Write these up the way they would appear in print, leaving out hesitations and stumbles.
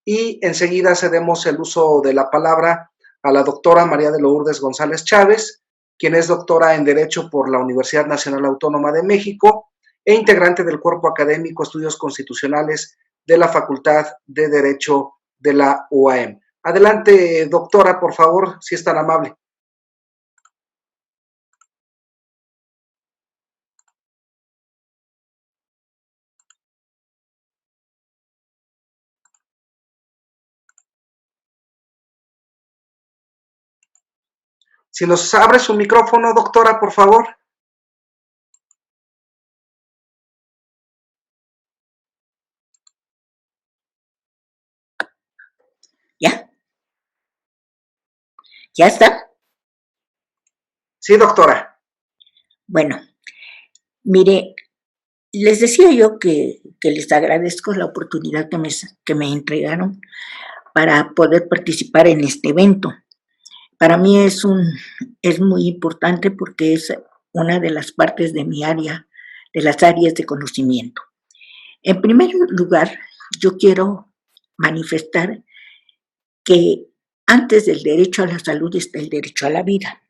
y enseguida cedemos el uso de la palabra a la doctora María de Lourdes González Chávez, quien es doctora en Derecho por la Universidad Nacional Autónoma de México e integrante del Cuerpo Académico Estudios Constitucionales de la Facultad de Derecho de la UAM. Adelante, doctora, por favor, si es tan amable. Si nos abre su micrófono, doctora, por favor. ¿Ya? ¿Ya está? Sí, doctora. Bueno, mire, les decía yo que les agradezco la oportunidad que me entregaron para poder participar en este evento. Para mí es muy importante porque es una de las partes de mi área, de las áreas de conocimiento. En primer lugar, yo quiero manifestar que antes del derecho a la salud está el derecho a la vida.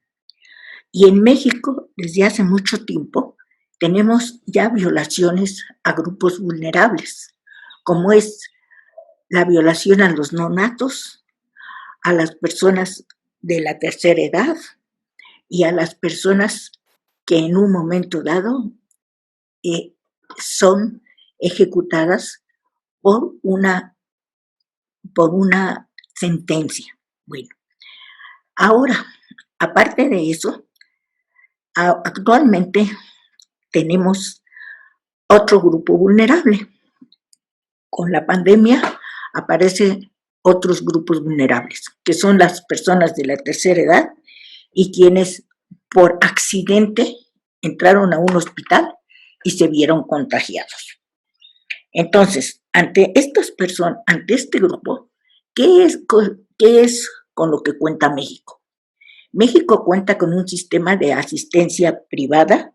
Y en México, desde hace mucho tiempo, tenemos ya violaciones a grupos vulnerables, como es la violación a los neonatos, a las personas de la tercera edad y a las personas que en un momento dado son ejecutadas por una sentencia. Bueno, ahora, aparte de eso, actualmente tenemos otro grupo vulnerable. Con la pandemia aparecen otros grupos vulnerables, que son las personas de la tercera edad y quienes por accidente entraron a un hospital y se vieron contagiados. Entonces, ante estas personas, ante este grupo, ¿qué es con lo que cuenta México? México cuenta con un sistema de asistencia privada,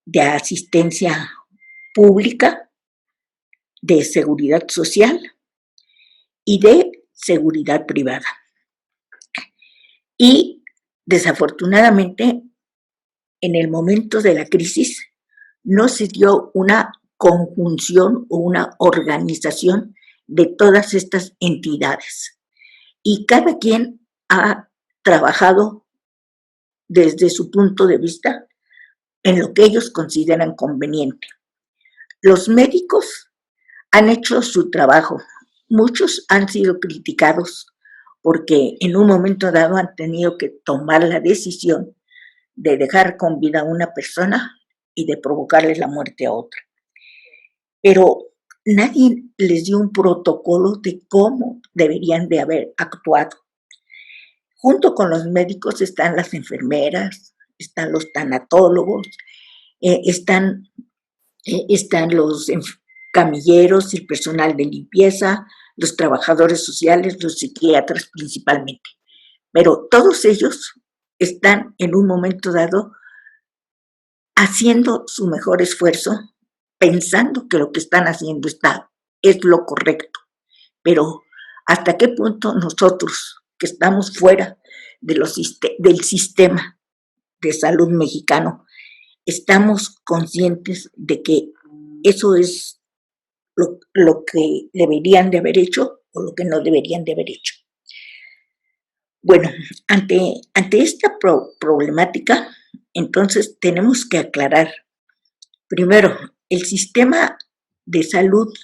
de asistencia pública, de seguridad social y de seguridad privada. Y desafortunadamente, en el momento de la crisis, no se dio una conjunción o una organización de todas estas entidades. Y cada quien ha trabajado desde su punto de vista en lo que ellos consideran conveniente. Los médicos han hecho su trabajo. Muchos han sido criticados porque en un momento dado han tenido que tomar la decisión de dejar con vida a una persona y de provocarle la muerte a otra. Pero nadie les dio un protocolo de cómo deberían de haber actuado. Junto con los médicos están las enfermeras, están los tanatólogos, están los camilleros, el personal de limpieza, los trabajadores sociales, los psiquiatras principalmente. Pero todos ellos están en un momento dado haciendo su mejor esfuerzo, pensando que lo que están haciendo es lo correcto. Pero ¿hasta qué punto nosotros, que estamos fuera del sistema de salud mexicano, estamos conscientes de que eso es lo que deberían de haber hecho o lo que no deberían de haber hecho? Bueno, ante esta problemática, entonces tenemos que aclarar, primero, el sistema de salud,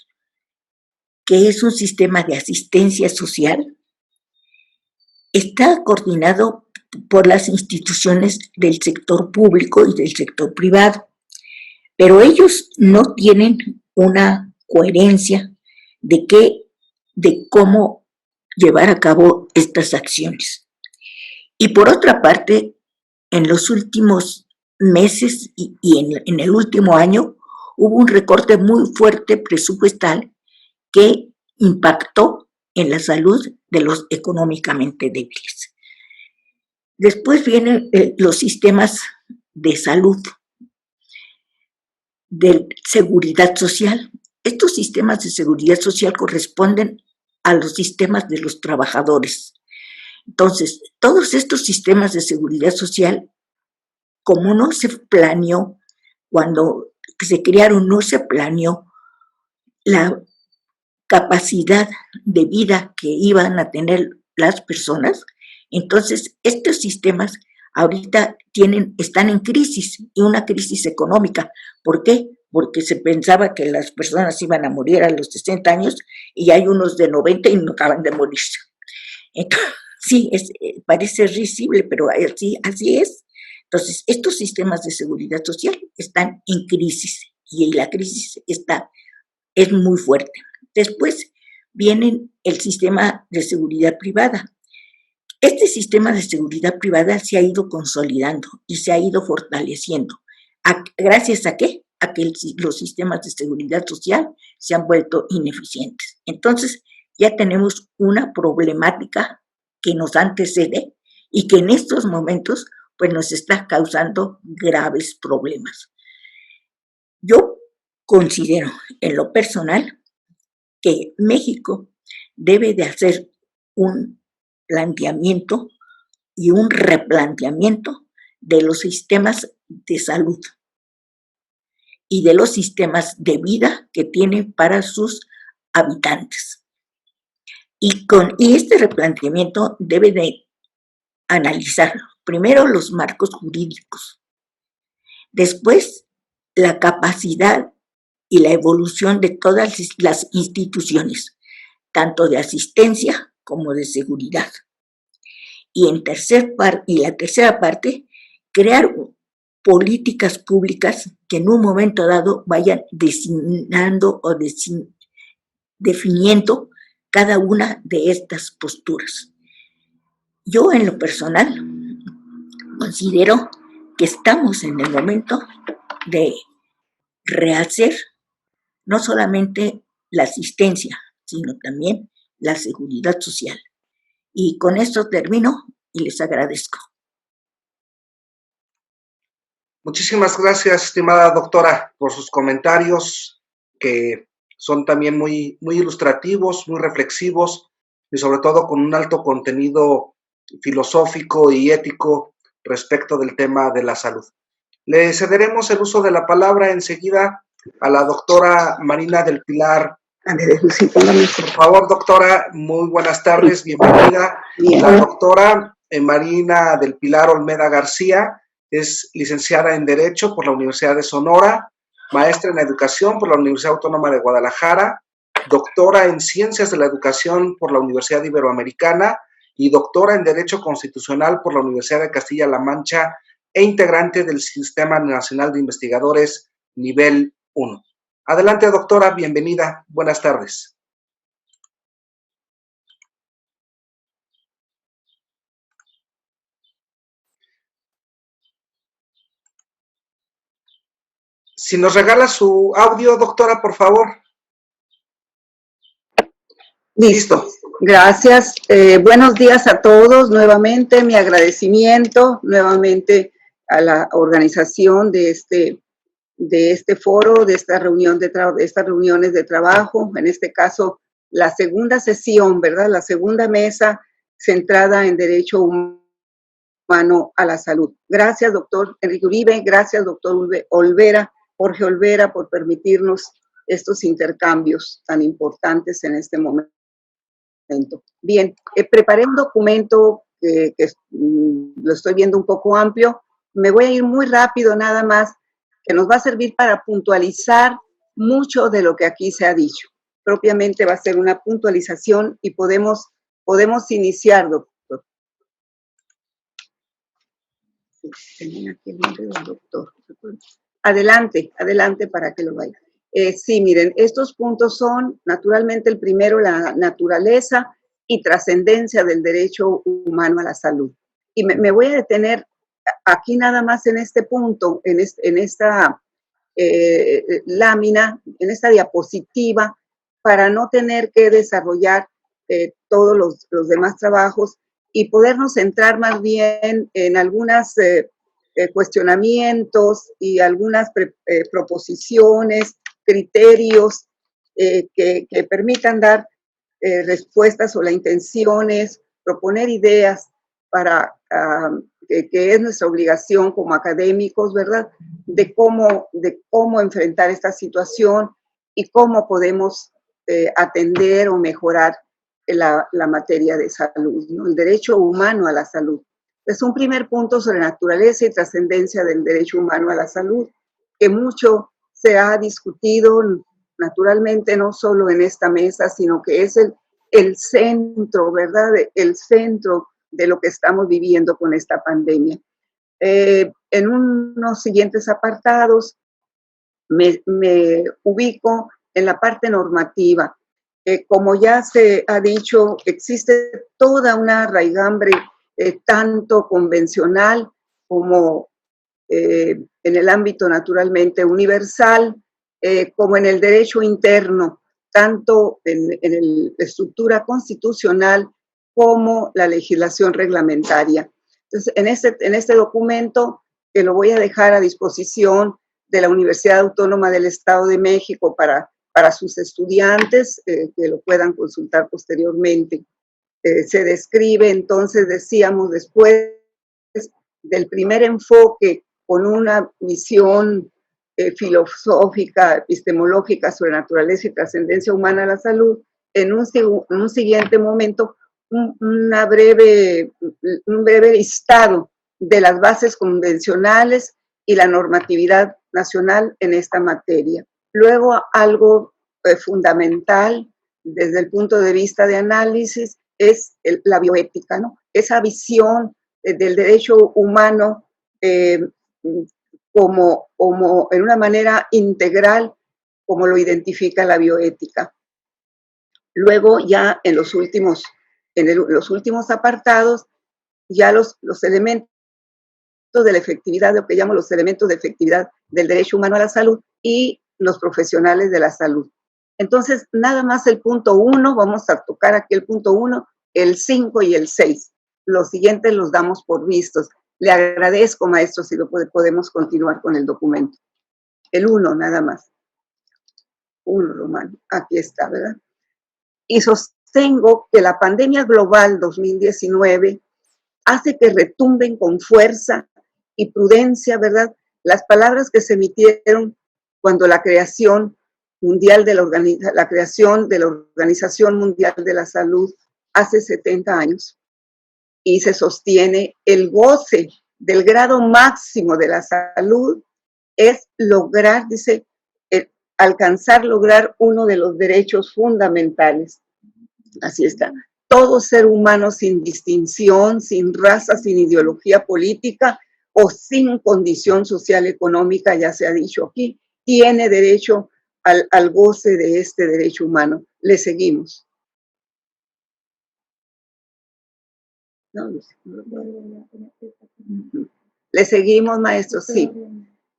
que es un sistema de asistencia social, está coordinado por las instituciones del sector público y del sector privado, pero ellos no tienen una coherencia de cómo llevar a cabo estas acciones. Y por otra parte, en los últimos meses y en el último año hubo un recorte muy fuerte presupuestal que impactó en la salud de los económicamente débiles. Después vienen los sistemas de salud, de seguridad social, estos sistemas de seguridad social corresponden a los sistemas de los trabajadores. Entonces, todos estos sistemas de seguridad social, como no se planeó, cuando se crearon, no se planeó la capacidad de vida que iban a tener las personas, entonces estos sistemas ahorita están en crisis, y una crisis económica. ¿Por qué? Porque se pensaba que las personas iban a morir a los 60 años y hay unos de 90 y no acaban de morirse. Entonces, sí, parece risible, pero así es. Entonces, estos sistemas de seguridad social están en crisis y la crisis es muy fuerte. Después viene el sistema de seguridad privada. Este sistema de seguridad privada se ha ido consolidando y se ha ido fortaleciendo. ¿Gracias a qué? A que los sistemas de seguridad social se han vuelto ineficientes. Entonces, ya tenemos una problemática que nos antecede y que en estos momentos pues nos está causando graves problemas. Yo considero en lo personal que México debe de hacer un planteamiento y un replanteamiento de los sistemas de salud y de los sistemas de vida que tiene para sus habitantes. Y este replanteamiento debe de analizar primero los marcos jurídicos, después la capacidad y la evolución de todas las instituciones, tanto de asistencia como de seguridad. Y la tercera parte, crear políticas públicas que en un momento dado vayan designando o definiendo cada una de estas posturas. Yo en lo personal considero que estamos en el momento de rehacer no solamente la asistencia, sino también la seguridad social. Y con esto termino y les agradezco. Muchísimas gracias, estimada doctora, por sus comentarios que son también muy, muy ilustrativos, muy reflexivos y sobre todo con un alto contenido filosófico y ético respecto del tema de la salud. Le cederemos el uso de la palabra enseguida a la doctora Marina del Pilar. Por favor, doctora, muy buenas tardes, bienvenida. La doctora Marina del Pilar Olmeda García es licenciada en Derecho por la Universidad de Sonora, maestra en Educación por la Universidad Autónoma de Guadalajara, doctora en Ciencias de la Educación por la Universidad Iberoamericana y doctora en Derecho Constitucional por la Universidad de Castilla-La Mancha e integrante del Sistema Nacional de Investigadores Nivel 1. Adelante, doctora, bienvenida. Buenas tardes. Si nos regala su audio, doctora, por favor. Listo. Gracias. Buenos días a todos. Nuevamente mi agradecimiento nuevamente a la organización de este foro, de esta reunión de estas reuniones de trabajo. En este caso, la segunda sesión, ¿verdad? La segunda mesa centrada en derecho humano a la salud. Gracias, doctor Enrique Uribe. Gracias, doctor Jorge Olvera, por permitirnos estos intercambios tan importantes en este momento. Bien, preparé un documento que lo estoy viendo un poco amplio. Me voy a ir muy rápido nada más, que nos va a servir para puntualizar mucho de lo que aquí se ha dicho. Propiamente va a ser una puntualización y podemos iniciar, doctor. Tenía aquí el nombre del doctor. Adelante para que lo vaya. Sí, miren, estos puntos son, naturalmente, el primero, la naturaleza y trascendencia del derecho humano a la salud. Y me voy a detener aquí nada más en este punto, en esta lámina, en esta diapositiva, para no tener que desarrollar todos los demás trabajos y podernos centrar más bien en algunas cuestionamientos y algunas proposiciones, criterios que permitan dar respuestas, o la intención es proponer ideas para que es nuestra obligación como académicos, ¿verdad? De cómo enfrentar esta situación y cómo podemos atender o mejorar la materia de salud, ¿no? El derecho humano a la salud. Es un primer punto sobre naturaleza y trascendencia del derecho humano a la salud, que mucho se ha discutido, naturalmente, no solo en esta mesa, sino que es el centro, ¿verdad? El centro de lo que estamos viviendo con esta pandemia. En unos siguientes apartados me ubico en la parte normativa. Como ya se ha dicho, existe toda una raigambre tanto convencional como en el ámbito naturalmente universal, como en el derecho interno, tanto en la estructura constitucional como la legislación reglamentaria. Entonces, en este documento, que lo voy a dejar a disposición de la Universidad Autónoma del Estado de México para sus estudiantes, que lo puedan consultar posteriormente. Se describe, entonces, decíamos, después del primer enfoque con una visión filosófica, epistemológica sobre naturaleza y trascendencia humana a la salud, en un siguiente momento, un breve listado de las bases convencionales y la normatividad nacional en esta materia. Luego, algo fundamental desde el punto de vista de análisis es la bioética, ¿no? Esa visión del derecho humano como en una manera integral, como lo identifica la bioética. Luego, ya en los últimos apartados, ya los elementos de la efectividad, lo que llamo los elementos de efectividad del derecho humano a la salud y los profesionales de la salud. Entonces, nada más el punto 1, vamos a tocar aquí el punto 1, el 5 y el 6. Los siguientes los damos por vistos. Le agradezco, maestro, si lo podemos continuar con el documento. El 1, nada más. 1, Román, aquí está, ¿verdad? Y sostengo que la pandemia global 2019 hace que retumben con fuerza y prudencia, ¿verdad?, las palabras que se emitieron cuando la creación mundial de la creación de la Organización Mundial de la Salud hace 70 años, y se sostiene: el goce del grado máximo de la salud es lograr, dice, lograr uno de los derechos fundamentales. Así está. Todo ser humano, sin distinción, sin raza, sin ideología política o sin condición social económica, ya se ha dicho aquí, tiene derecho al goce de este derecho humano. Le seguimos. Le seguimos, maestro, sí.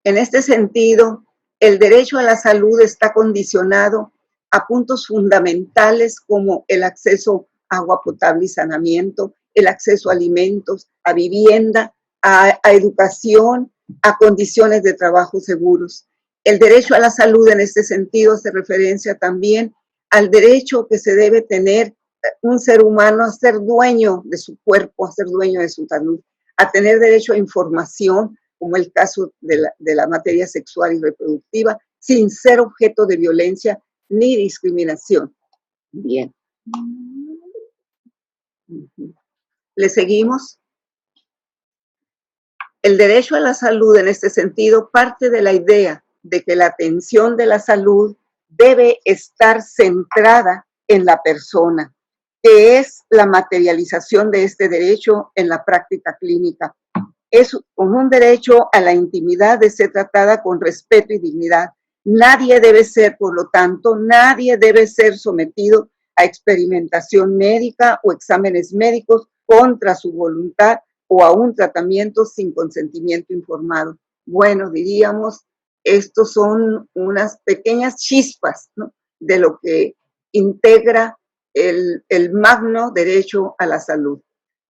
En este sentido, el derecho a la salud está condicionado a puntos fundamentales como el acceso a agua potable y saneamiento, el acceso a alimentos, a vivienda, a educación, a condiciones de trabajo seguros. El derecho a la salud en este sentido hace referencia también al derecho que se debe tener un ser humano a ser dueño de su cuerpo, a ser dueño de su salud, a tener derecho a información, como el caso de la materia sexual y reproductiva, sin ser objeto de violencia ni discriminación. Bien. ¿Le seguimos? El derecho a la salud en este sentido parte de la idea de que la atención de la salud debe estar centrada en la persona, que es la materialización de este derecho en la práctica clínica. Es un derecho a la intimidad de ser tratada con respeto y dignidad. Nadie debe ser, por lo tanto, nadie debe ser sometido a experimentación médica o exámenes médicos contra su voluntad o a un tratamiento sin consentimiento informado. Bueno, diríamos, estos son unas pequeñas chispas, ¿no?, de lo que integra el magno derecho a la salud.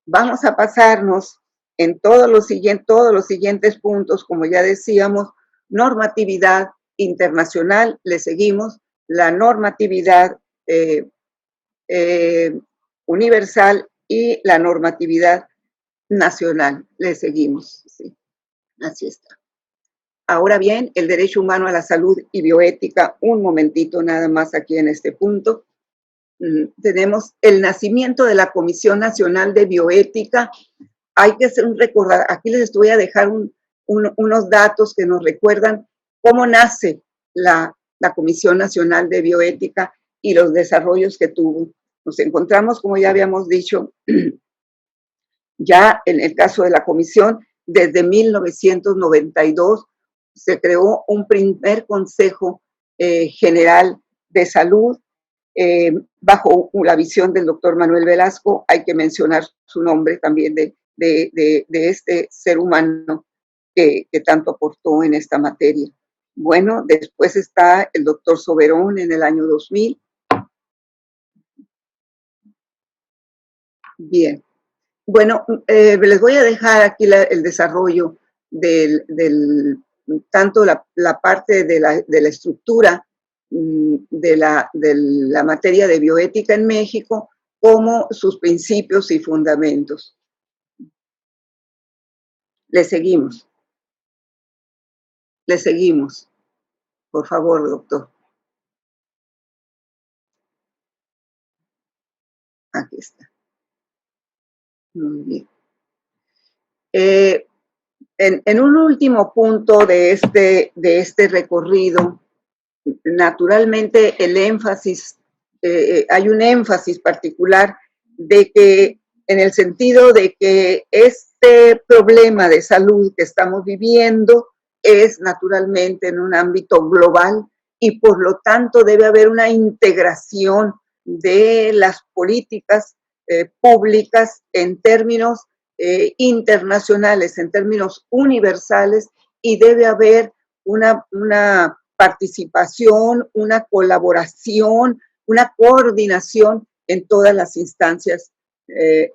Vamos a pasarnos en todos los siguientes puntos, como ya decíamos: normatividad internacional, le seguimos, la normatividad universal y la normatividad nacional. Le seguimos, sí, así está. Ahora bien, el derecho humano a la salud y bioética, un momentito nada más aquí en este punto. Tenemos el nacimiento de la Comisión Nacional de Bioética. Hay que hacer un recordar, aquí les voy a dejar unos datos que nos recuerdan cómo nace la Comisión Nacional de Bioética y los desarrollos que tuvo. Nos encontramos, como ya habíamos dicho, ya en el caso de la comisión, desde 1992 se creó un primer Consejo General de Salud bajo la visión del doctor Manuel Velasco. Hay que mencionar su nombre también de este ser humano que tanto aportó en esta materia. Bueno, después está el doctor Soberón en el año 2000. Bien. Bueno, les voy a dejar aquí el desarrollo tanto la parte de la estructura de la materia de bioética en México, como sus principios y fundamentos. Le seguimos. Le seguimos. Por favor, doctor. Aquí está. Muy bien. En un último punto de este recorrido, naturalmente el énfasis, hay un énfasis particular de que, en el sentido de que este problema de salud que estamos viviendo es naturalmente en un ámbito global y por lo tanto debe haber una integración de las políticas públicas en términos internacionales, en términos universales, y debe haber una participación, una colaboración, una coordinación en todas las instancias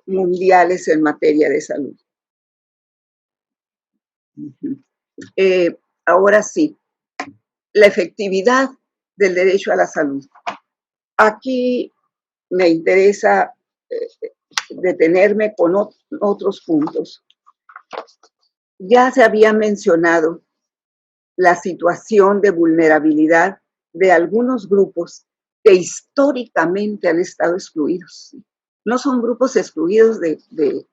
mundiales en materia de salud. Ahora sí, la efectividad del derecho a la salud. Aquí me interesa detenerme con otros puntos. Ya se había mencionado la situación de vulnerabilidad de algunos grupos que históricamente han estado excluidos. No son grupos excluidos de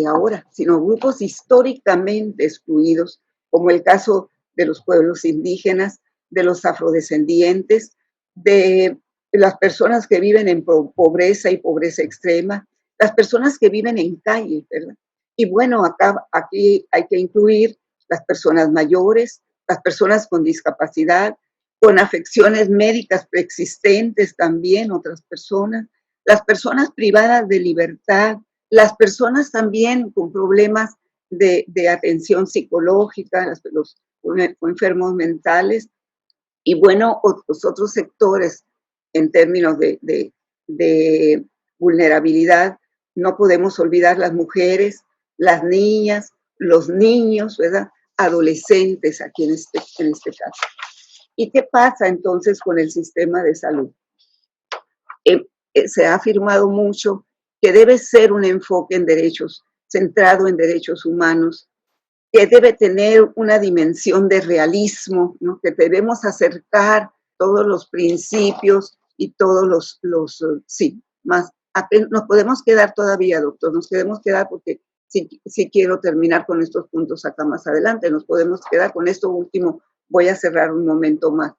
ahora, sino grupos históricamente excluidos, como el caso de los pueblos indígenas, de los afrodescendientes, de las personas que viven en pobreza y pobreza extrema, las personas que viven en calle, ¿verdad? Y bueno, aquí hay que incluir las personas mayores, las personas con discapacidad, con afecciones médicas preexistentes también, otras personas, las personas privadas de libertad, las personas también con problemas de atención psicológica, los enfermos mentales, y bueno, los otros sectores en términos de vulnerabilidad. No podemos olvidar las mujeres, las niñas, los niños, ¿verdad? Adolescentes aquí en este caso. ¿Y qué pasa entonces con el sistema de salud? Se ha afirmado mucho que debe ser un enfoque en derechos, centrado en derechos humanos, que debe tener una dimensión de realismo, ¿no? Que debemos acercar todos los principios y todos sí, más. Nos podemos quedar todavía, doctor, nos podemos quedar porque sí quiero terminar con estos puntos acá más adelante, nos podemos quedar con esto último, voy a cerrar un momento más.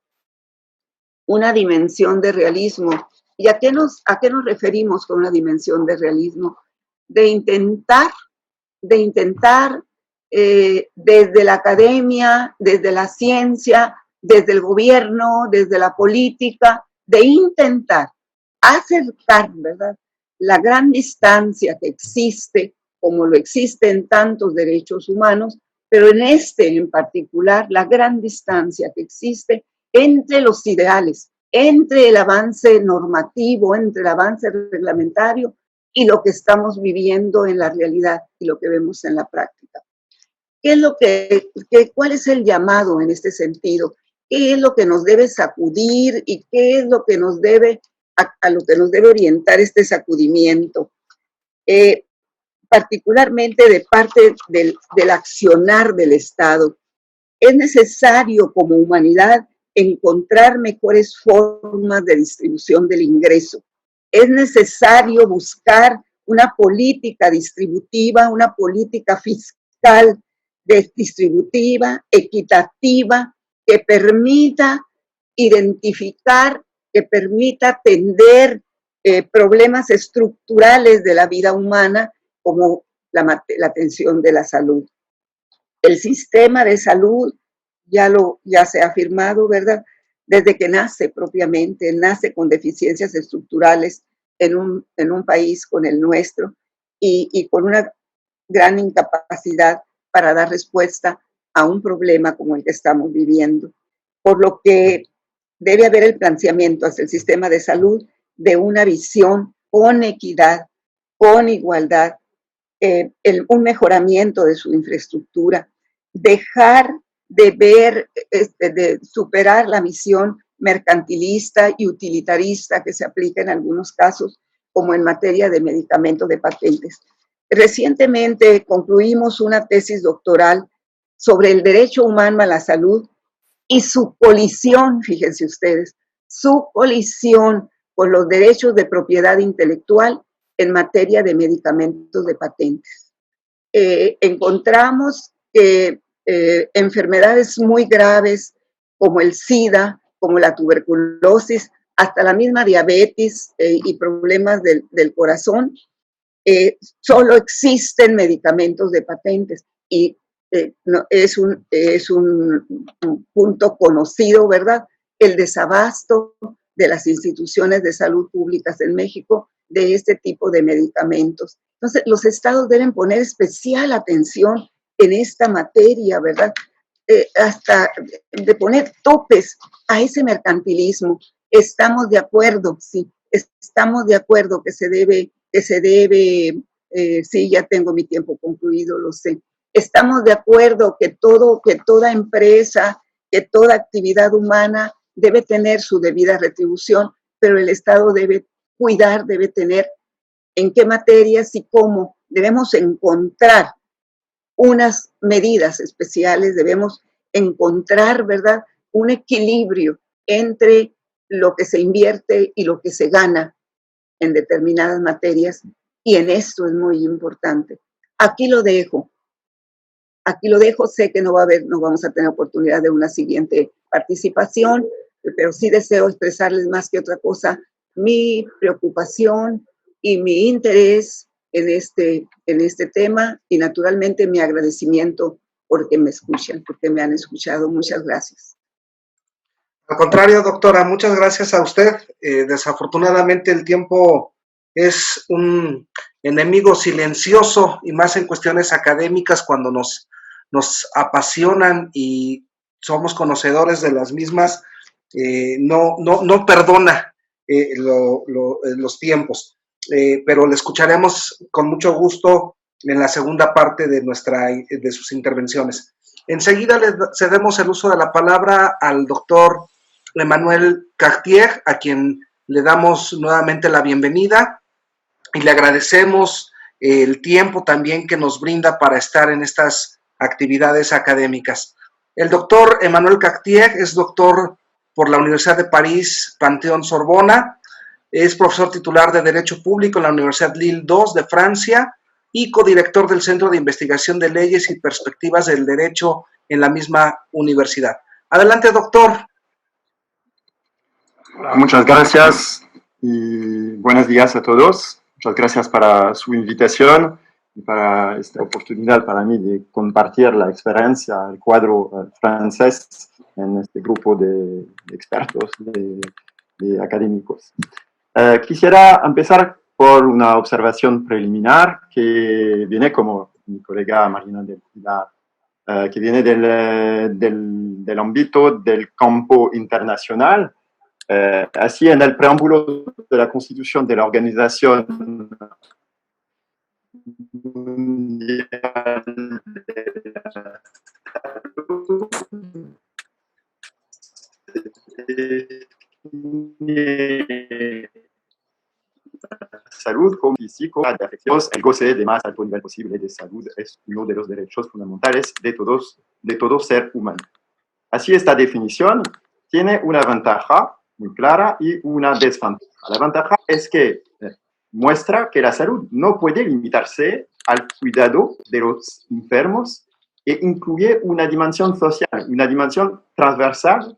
Una dimensión de realismo. ¿Y a qué nos referimos con una dimensión de realismo? De intentar desde la academia, desde la ciencia, desde el gobierno, desde la política, de intentar acercar, ¿verdad?, la gran distancia que existe, como lo existe en tantos derechos humanos, pero en este en particular, la gran distancia que existe entre los ideales, entre el avance normativo, entre el avance reglamentario y lo que estamos viviendo en la realidad y lo que vemos en la práctica. ¿Cuál es el llamado en este sentido? qué es lo que nos debe sacudir y qué es lo que nos debe, a lo que nos debe orientar este sacudimiento. Particularmente de parte del accionar del Estado. Es necesario como humanidad encontrar mejores formas de distribución del ingreso. Es necesario buscar una política distributiva, una política fiscal distributiva, equitativa, que permita identificar, que permita atender problemas estructurales de la vida humana, como la atención de la salud. El sistema de salud ya se ha afirmado, ¿verdad? Desde que nace propiamente, nace con deficiencias estructurales en un país con el nuestro y con una gran incapacidad para dar respuesta a un problema como el que estamos viviendo. Por lo que debe haber el planteamiento hacia el sistema de salud de una visión con equidad, con igualdad, un mejoramiento de su infraestructura, dejar de ver, de superar la misión mercantilista y utilitarista que se aplica en algunos casos, como en materia de medicamentos de patentes. Recientemente concluimos una tesis doctoral sobre el derecho humano a la salud y su colisión, fíjense ustedes, su colisión con los derechos de propiedad intelectual en materia de medicamentos de patentes. Encontramos que enfermedades muy graves como el SIDA, como la tuberculosis, hasta la misma diabetes y problemas del corazón, solo existen medicamentos de patentes y no, es un punto conocido, ¿verdad? El desabasto de las instituciones de salud públicas en México de este tipo de medicamentos. Entonces, los estados deben poner especial atención en esta materia, ¿verdad? Hasta de poner topes a ese mercantilismo. Estamos de acuerdo, sí, estamos de acuerdo que se debe, sí, ya tengo mi tiempo concluido, lo sé. Estamos de acuerdo que toda empresa, que toda actividad humana debe tener su debida retribución, pero el Estado debe cuidar, debe tener en qué materias y cómo. Debemos encontrar unas medidas especiales, debemos encontrar, ¿verdad?, un equilibrio entre lo que se invierte y lo que se gana en determinadas materias, y en esto es muy importante. Aquí lo dejo, sé que no vamos a tener oportunidad de una siguiente participación, pero sí deseo expresarles más que otra cosa mi preocupación y mi interés en este tema, y naturalmente mi agradecimiento porque me escuchan, porque me han escuchado. Muchas gracias. Al contrario, doctora, muchas gracias a usted. Desafortunadamente el tiempo es un enemigo silencioso, y más en cuestiones académicas, cuando nos apasionan y somos conocedores de las mismas, no perdona los tiempos. Pero le escucharemos con mucho gusto en la segunda parte de sus intervenciones. Enseguida le cedemos el uso de la palabra al doctor Emmanuel Cartier, a quien le damos nuevamente la bienvenida y le agradecemos el tiempo también que nos brinda para estar en estas actividades académicas. El doctor Emmanuel Cartier es doctor por la Universidad de París, Panteón Sorbona, es profesor titular de Derecho Público en la Universidad Lille II de Francia y codirector del Centro de Investigación de Leyes y Perspectivas del Derecho en la misma universidad. Adelante, doctor. Muchas gracias y buenos días a todos. Muchas gracias para su invitación y para esta oportunidad para mí de compartir la experiencia, el cuadro francés en este grupo de expertos, de académicos. Quisiera empezar por una observación preliminar que viene, como mi colega Marina del Pilar, que viene del ámbito del campo internacional. Así, en el preámbulo de la Constitución de la Organización Mundial de la Salud, salud como físico, de afecciones, el goce de más alto nivel posible de salud es uno de los derechos fundamentales de todo ser humano. Así, esta definición tiene una ventaja muy clara y una desventaja. La ventaja es que muestra que la salud no puede limitarse al cuidado de los enfermos e incluye una dimensión social, una dimensión transversal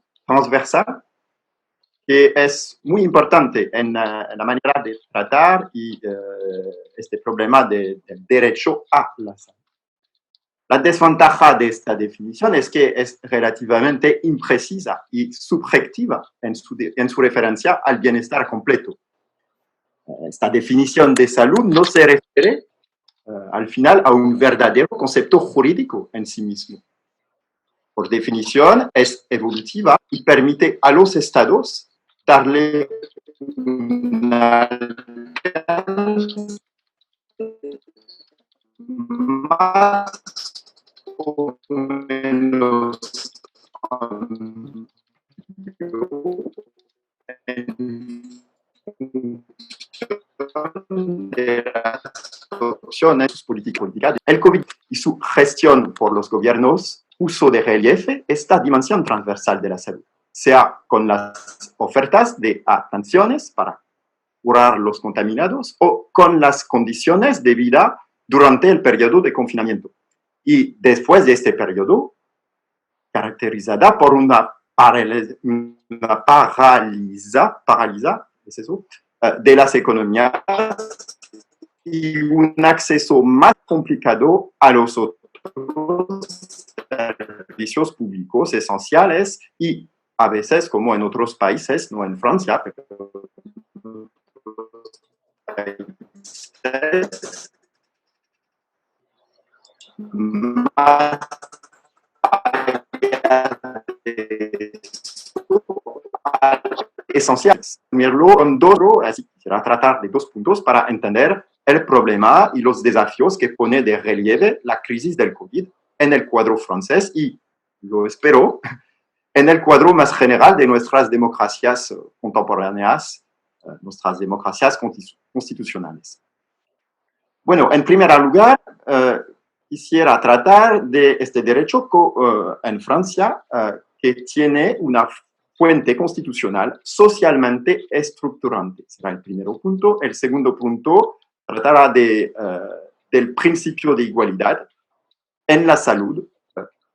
que es muy importante en la manera de tratar este problema del derecho a la salud. La desventaja de esta definición es que es relativamente imprecisa y subjetiva en su referencia al bienestar completo. Esta definición de salud no se refiere al final a un verdadero concepto jurídico en sí mismo. Por definición, es evolutiva y permite a los estados darle una más o menos de las opciones políticas. El COVID y su gestión por los gobiernos puso de relieve esta dimensión transversal de la salud, sea con las ofertas de atenciones para curar los contaminados o con las condiciones de vida durante el periodo de confinamiento. Y después de este periodo, caracterizada por una paráliza ¿es eso? De las economías y un acceso más complicado a los otros servicios públicos esenciales y a veces, como en otros países, no en Francia, pero en otros países, más esenciales. Así quisiera tratar de dos puntos para entender el problema y los desafíos que pone de relieve la crisis del COVID en el cuadro francés y, lo espero, en el cuadro más general de nuestras democracias contemporáneas, nuestras democracias constitucionales. Bueno, en primer lugar, quisiera tratar de este derecho en Francia que tiene una fuente constitucional socialmente estructurante. Será el primer punto. El segundo punto tratará del principio de igualdad en la salud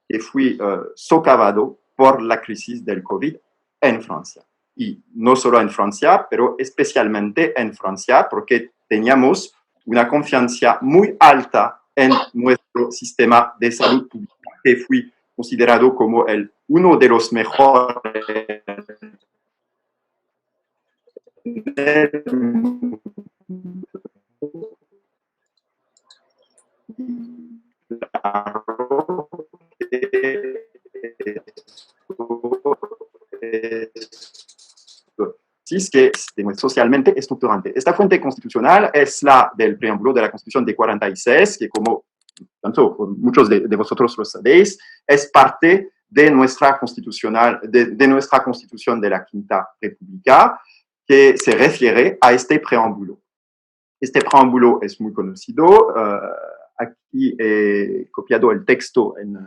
que fue socavado por la crisis del COVID en Francia. Y no solo en Francia, pero especialmente en Francia, porque teníamos una confianza muy alta en nuestro sistema de salud pública, que fue considerado como uno de los mejores sí, es que es socialmente estructurante. Esta fuente constitucional es la del preámbulo de la Constitución de 46, que como tanto muchos de vosotros lo sabéis, es parte de nuestra Constitución de la Quinta República, que se refiere a este preámbulo. Este preámbulo es muy conocido. Aquí he copiado el texto en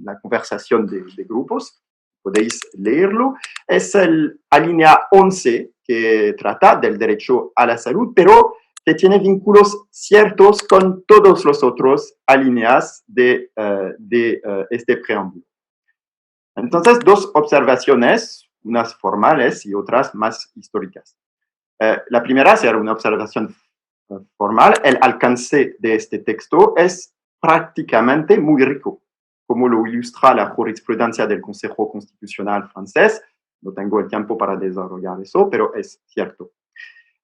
la conversación de grupos. Podéis leerlo. Es el alinea 11 que trata del derecho a la salud, pero que tiene vínculos ciertos con todos los otros alineas de este preámbulo. Entonces, dos observaciones, unas formales y otras más históricas. La primera será una observación formal. El alcance de este texto es prácticamente muy rico, como lo ilustra la jurisprudencia del Consejo Constitucional francés. No tengo el tiempo para desarrollar eso, pero es cierto.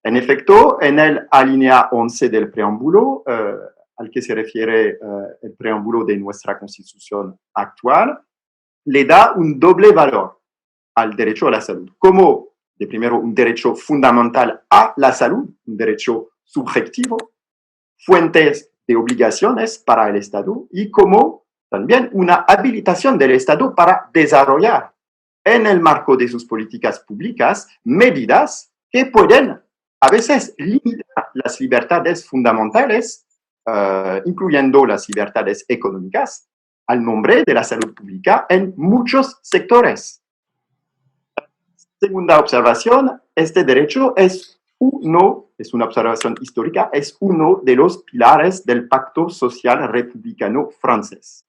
En efecto, en el alinea 11 del preámbulo, al que se refiere el preámbulo de nuestra Constitución actual, le da un doble valor al derecho a la salud, como, de primero, un derecho fundamental a la salud, un derecho subjetivo, fuentes de obligaciones para el Estado y como también una habilitación del Estado para desarrollar en el marco de sus políticas públicas, medidas que pueden a veces limitar las libertades fundamentales, incluyendo las libertades económicas, al nombre de la salud pública en muchos sectores. Segunda observación, este derecho es una observación histórica, es uno de los pilares del Pacto Social Republicano francés.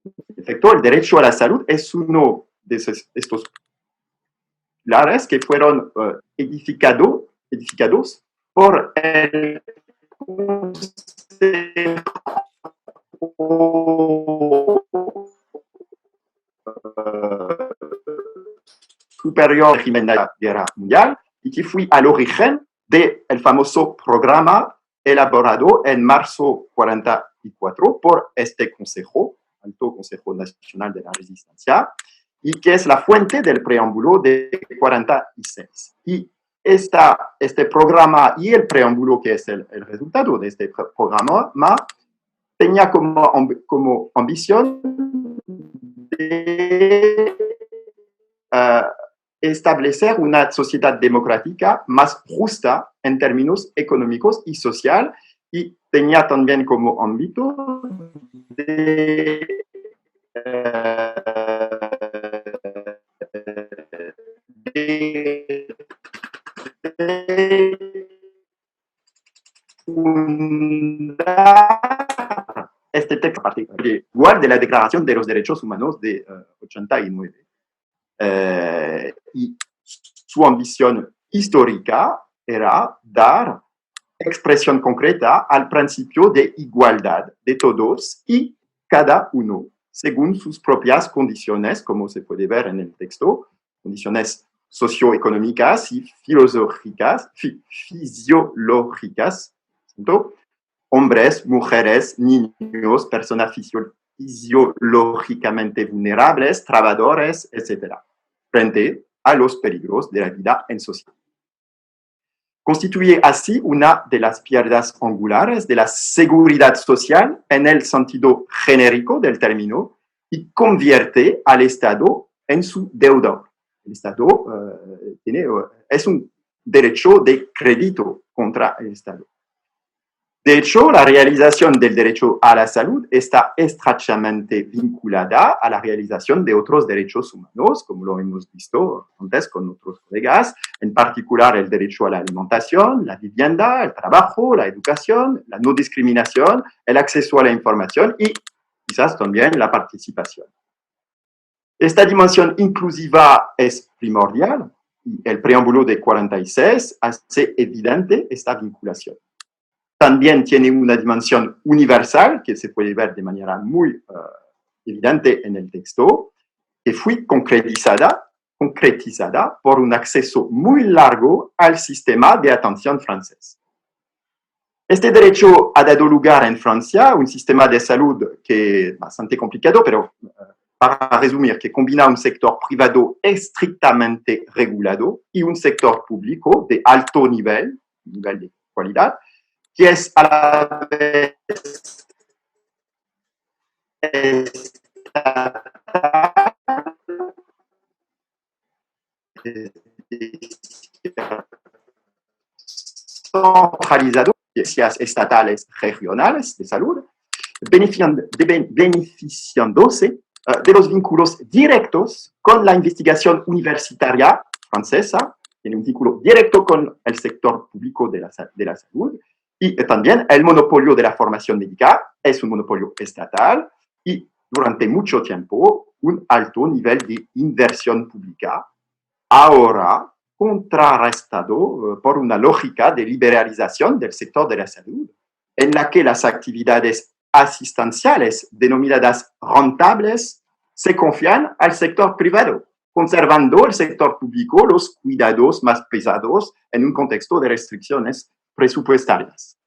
En efecto, el derecho a la salud es uno de estos pilares que fueron edificados por el Superior régimen de la Guerra Mundial y que fue al origen del famoso programa elaborado en marzo 44 por este Consejo, Alto Consejo Nacional de la Resistencia, y que es la fuente del preámbulo de 46. Y este programa y el preámbulo, que es el resultado de este programa, tenía como ambición de establecer una sociedad democrática más justa en términos económicos y social, y tenía también como ámbito de este texto particular, igual de la Declaración de los Derechos Humanos de 89. Y su ambición histórica era dar expresión concreta al principio de igualdad de todos y cada uno, según sus propias condiciones, como se puede ver en el texto, condiciones socioeconómicas y fisiológicas, ¿cierto? Hombres, mujeres, niños, personas fisiológicamente vulnerables, trabajadores, etc., frente a los peligros de la vida en sociedad. Constituye así una de las piedras angulares de la seguridad social en el sentido genérico del término y convierte al Estado en su deudor. El Estado es un derecho de crédito contra el Estado. De hecho, la realización del derecho a la salud está estrechamente vinculada a la realización de otros derechos humanos, como lo hemos visto antes con otros colegas, en particular el derecho a la alimentación, la vivienda, el trabajo, la educación, la no discriminación, el acceso a la información y quizás también la participación. Esta dimensión inclusiva es primordial y el preámbulo de 46 hace evidente esta vinculación. También tiene una dimensión universal que se puede ver de manera muy evidente en el texto, que fue concretizada por un acceso muy largo al sistema de atención francés. Este derecho ha dado lugar en Francia a un sistema de salud que es bastante complicado, pero para resumir, que combina un sector privado estrictamente regulado y un sector público de alto nivel de calidad, que es a la vez centralizado, agencias estatales regionales de salud, beneficiándose de los vínculos directos con la investigación universitaria francesa, tiene un vínculo directo con el sector público de la salud, y también el monopolio de la formación médica es un monopolio estatal y durante mucho tiempo un alto nivel de inversión pública, ahora contrarrestado por una lógica de liberalización del sector de la salud, en la que las actividades asistenciales denominadas rentables se confían al sector privado, conservando el sector público los cuidados más pesados en un contexto de restricciones presupuestarias.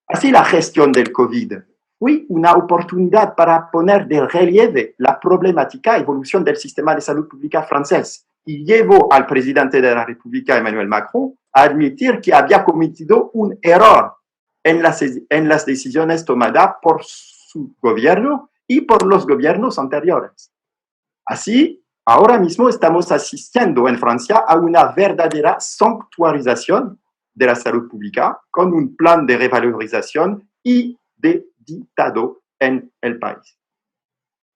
Así, la gestión del COVID fue una oportunidad para poner de relieve la problemática evolución del sistema de salud pública francés y llevó al presidente de la República, Emmanuel Macron, a admitir que había cometido un error en las decisiones tomadas por su gobierno y por los gobiernos anteriores. Así, ahora mismo estamos asistiendo en Francia a una verdadera sanctuarización de la salud pública con un plan de revalorización y de dictado en el país.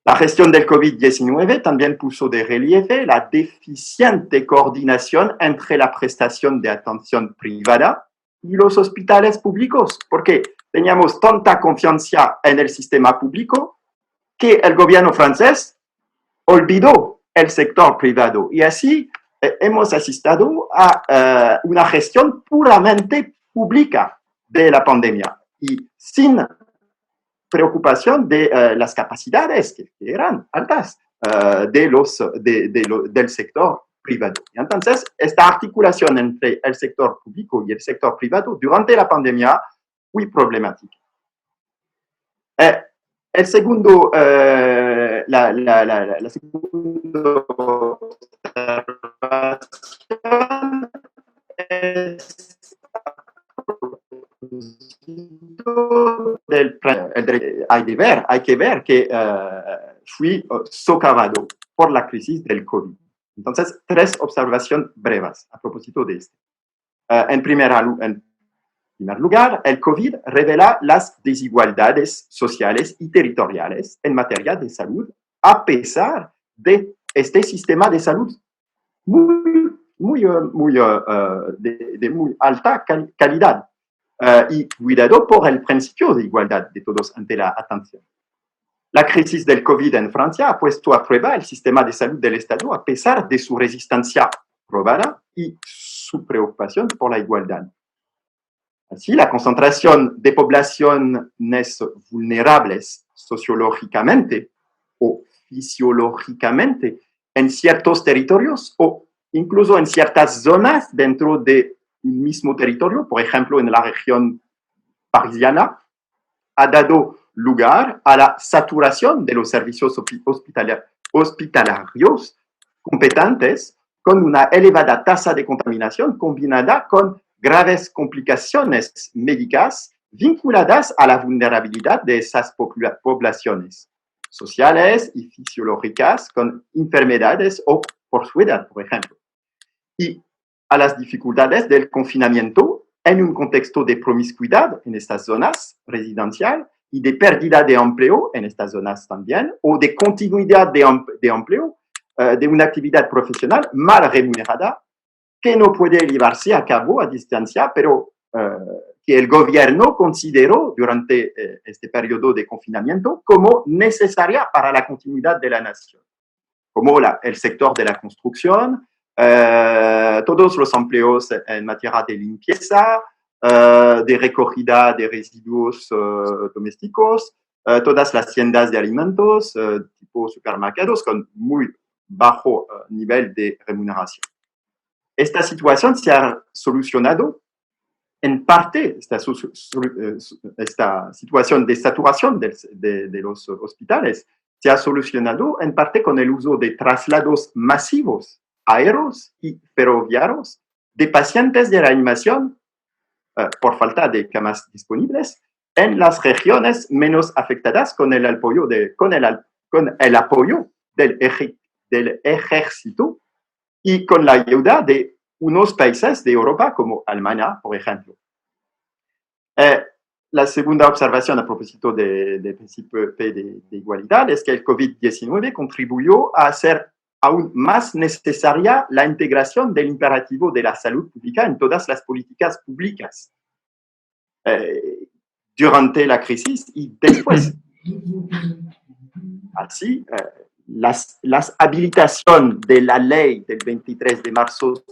La gestión del COVID-19 también puso de relieve la deficiente coordinación entre la prestación de atención privada y los hospitales públicos, porque teníamos tanta confianza en el sistema público que el gobierno francés olvidó el sector privado y así hemos asistido a una gestión puramente pública de la pandemia y sin preocupación de las capacidades que eran altas del sector privado. Y entonces, esta articulación entre el sector público y el sector privado durante la pandemia fue problemática. El segundo, la segunda observación es hay que ver que fui socavado por la crisis del COVID. Entonces, 3 observaciones breves a propósito de esto. En primer lugar, el COVID revela las desigualdades sociales y territoriales en materia de salud, a pesar de este sistema de salud de muy alta calidad y cuidado por el principio de igualdad de todos ante la atención. La crisis del COVID en Francia ha puesto a prueba el sistema de salud del Estado a pesar de su resistencia probada y su preocupación por la igualdad. Así, la concentración de poblaciones vulnerables sociológicamente o fisiológicamente en ciertos territorios o incluso en ciertas zonas dentro de un mismo territorio, por ejemplo, en la región parisiana, ha dado lugar a la saturación de los servicios hospitalarios competentes con una elevada tasa de contaminación combinada con graves complicaciones médicas vinculadas a la vulnerabilidad de esas poblaciones sociales y fisiológicas con enfermedades o por su edad, por ejemplo, y a las dificultades del confinamiento en un contexto de promiscuidad en estas zonas residencial y de pérdida de empleo en estas zonas también, o de continuidad de empleo de una actividad profesional mal remunerada que no puede llevarse a cabo a distancia, pero que el gobierno consideró durante este periodo de confinamiento como necesaria para la continuidad de la nación, como el sector de la construcción, todos los empleos en materia de limpieza, de recogida de residuos domésticos, todas las tiendas de alimentos, tipo supermercados, con muy bajo nivel de remuneración. Esta situación se ha solucionado en parte, esta situación de saturación de los hospitales se ha solucionado en parte con el uso de traslados masivos aéreos y ferroviarios de pacientes de reanimación por falta de camas disponibles en las regiones menos afectadas con el apoyo del ejército y con la ayuda de unos países de Europa como Alemania, por ejemplo. La segunda observación a propósito del principio de igualdad es que el COVID-19 contribuyó a hacer aún más necesaria la integración del imperativo de la salud pública en todas las políticas públicas durante la crisis y después. Así, las habilitaciones de la ley del 23 de marzo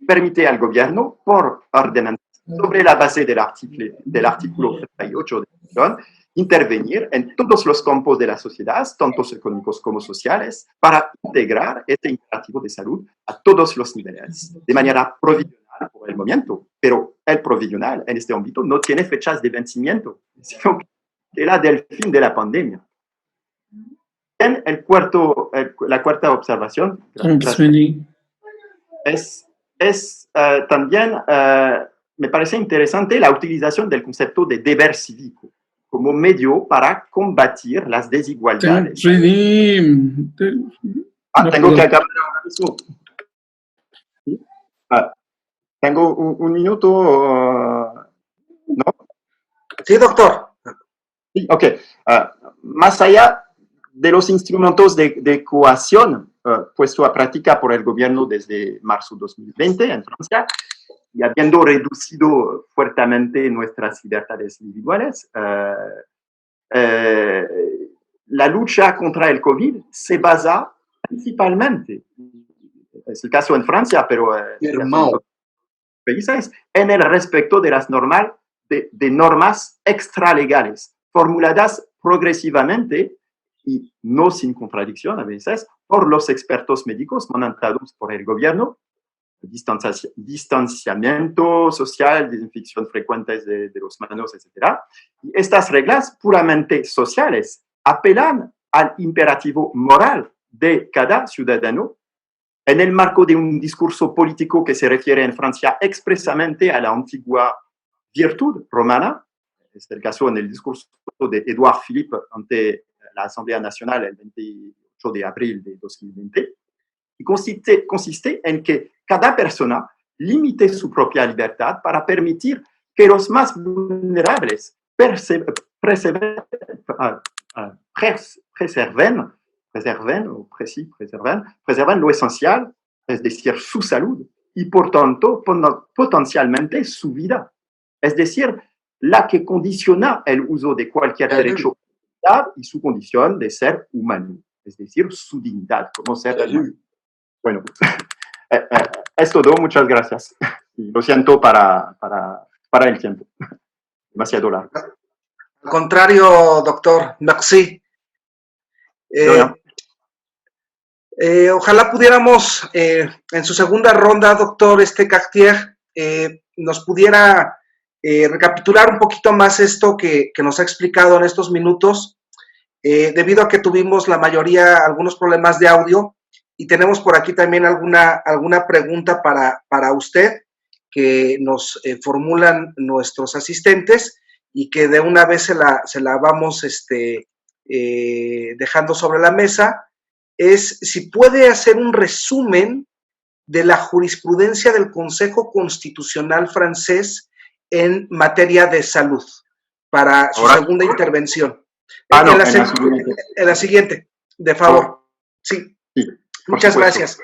permite al gobierno, por ordenanza, sobre la base del artículo 38 de la Constitución, intervenir en todos los campos de la sociedad, tanto económicos como sociales, para integrar este imperativo de salud a todos los niveles, de manera provisional por el momento, pero el provisional en este ámbito no tiene fechas de vencimiento, sino que la del fin de la pandemia. En la cuarta observación es es también, me parece interesante la utilización del concepto de deber cívico como medio para combatir las desigualdades. Tengo que acabar ahora mismo. ¿Sí? Tengo un minuto, ¿no? Sí, doctor. Sí, ok. Más allá de los instrumentos de coacción puesto a práctica por el gobierno desde marzo de 2020 en Francia, y habiendo reducido fuertemente nuestras libertades individuales, la lucha contra el COVID se basa principalmente, es el caso en Francia, pero en otros países, en el respeto de las normas extralegales, formuladas progresivamente y no sin contradicción a veces por los expertos médicos mandados por el gobierno, distanciamiento social, desinfección frecuente de los manos, etc. Y estas reglas puramente sociales apelan al imperativo moral de cada ciudadano en el marco de un discurso político que se refiere en Francia expresamente a la antigua virtud romana. Es el caso en el discurso de Édouard Philippe ante la Asamblea Nacional el 28 de abril de 2020. Y consiste en que cada persona limite su propia libertad para permitir que los más vulnerables preserven lo esencial, es decir, su salud, y por tanto, potencialmente su vida. Es decir, la que condiciona el uso de cualquier derecho y su condición de ser humano, es decir, su dignidad como ser humano. Bueno, es todo, muchas gracias. Y lo siento para el tiempo, demasiado largo. Al contrario, doctor, merci. Ojalá pudiéramos, en su segunda ronda, doctor Cartier, nos pudiera recapitular un poquito más esto que nos ha explicado en estos minutos, debido a que tuvimos la mayoría algunos problemas de audio y tenemos por aquí también alguna pregunta para usted que nos formulan nuestros asistentes y que de una vez se la vamos dejando sobre la mesa. Es si puede hacer un resumen de la jurisprudencia del Consejo Constitucional francés en materia de salud para su segunda intervención. En la siguiente, de favor. Sí. Muchas gracias.